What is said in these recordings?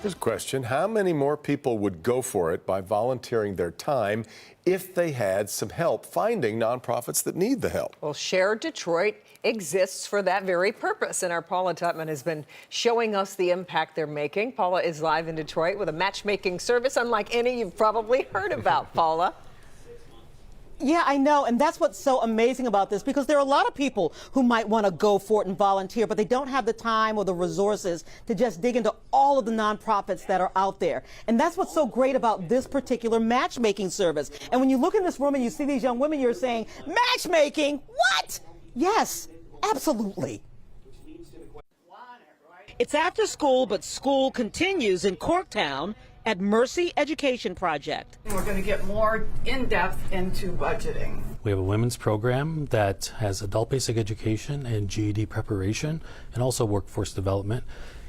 Here's a question. How many more people would go for it by volunteering their time if they had some help finding nonprofits that need the help? Well, Share Detroit exists for that very purpose, and our Paula Tutman has been showing us the impact they're making. Paula is live in Detroit with a matchmaking service unlike any you've probably heard about, Paula. Yeah, I know, and that's what's so amazing about this, because there are a lot of people who might want to go for it and volunteer, but they don't have the time or the resources to just dig into all of the nonprofits that are out there. And that's what's so great about this particular matchmaking service. And when you look in this room and you see these young women, you're saying, matchmaking? What? Yes, absolutely. It's after school, but school continues in Corktown at Mercy Education Project. We're going to get more in-depth into budgeting. We have a women's program that has adult basic education and GED preparation and also workforce development.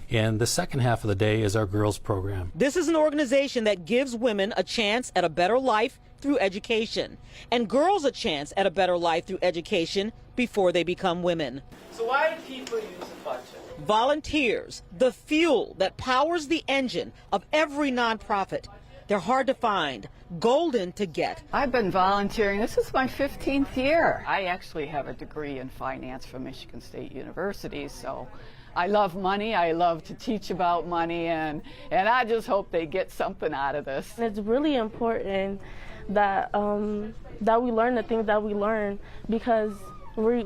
And the second half of the day is our girls program. This is an organization that gives women a chance at a better life through education, and girls a chance at a better life through education before they become women. So why do people use a budget? Volunteers, the fuel that powers the engine of every nonprofit. They're hard to find, golden to get. I've been volunteering. This is my 15th year. I actually have a degree in finance from Michigan State University, so I love money. I love to teach about money, and I just hope they get something out of this. It's really important that that we learn the things that we learn, because we're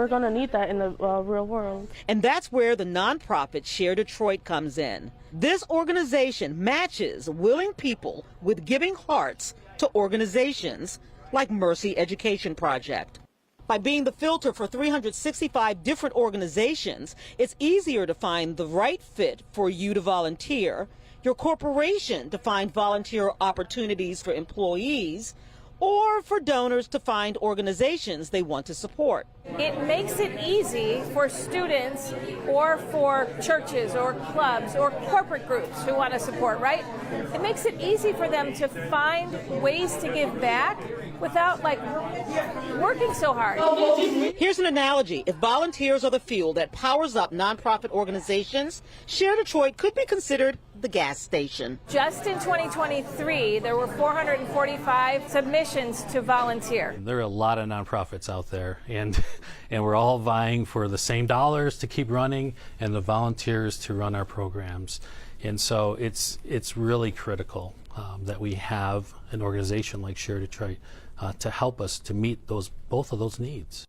going to need that in the real world. And that's where the nonprofit Share Detroit comes in. This organization matches willing people with giving hearts to organizations like Mercy Education Project. By being the filter for 365 different organizations, it's easier to find the right fit for you to volunteer, your corporation to find volunteer opportunities for employees, or for donors to find organizations they want to support. It makes it easy for students or for churches or clubs or corporate groups who want to support, right? It makes it easy for them to find ways to give back without working so hard. Here's an analogy. If volunteers are the fuel that powers up nonprofit organizations, Share Detroit could be considered the gas station. Just in 2023, there were 445 submissions to volunteer. There are a lot of nonprofits out there, and we're all vying for the same dollars to keep running and the volunteers to run our programs. And so it's really critical that we have an organization like Share Detroit to help us to meet both of those needs.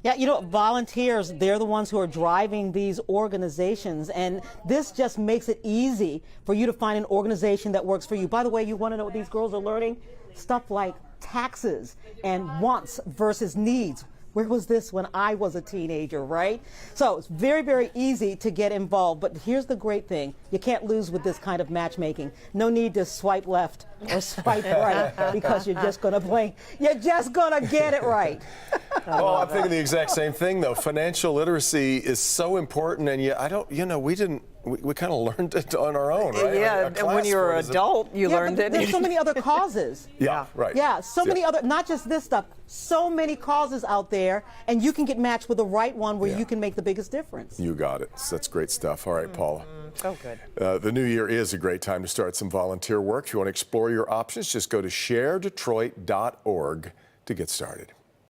Yeah, you know, volunteers, they're the ones who are driving these organizations, and this just makes it easy for you to find an organization that works for you. By the way, you want to know what these girls are learning? Stuff like taxes and wants versus needs. Where was this when I was a teenager, right? So it's very, very easy to get involved. But here's the great thing. You can't lose with this kind of matchmaking. No need to swipe left or swipe right, because you're just going to blink. You're just going to get it right. Well, I'm thinking the exact same thing, though. Financial literacy is so important, and we kind of learned it on our own, right? Yeah, and when you were an adult, you learned it. There's so many other causes. Yeah, right. Yeah, so many other, not just this stuff, so many causes out there, and you can get matched with the right one where you can make the biggest difference. You got it. That's great stuff. All right, Paula. So good. The new year is a great time to start some volunteer work. If you want to explore your options, just go to sharedetroit.org to get started.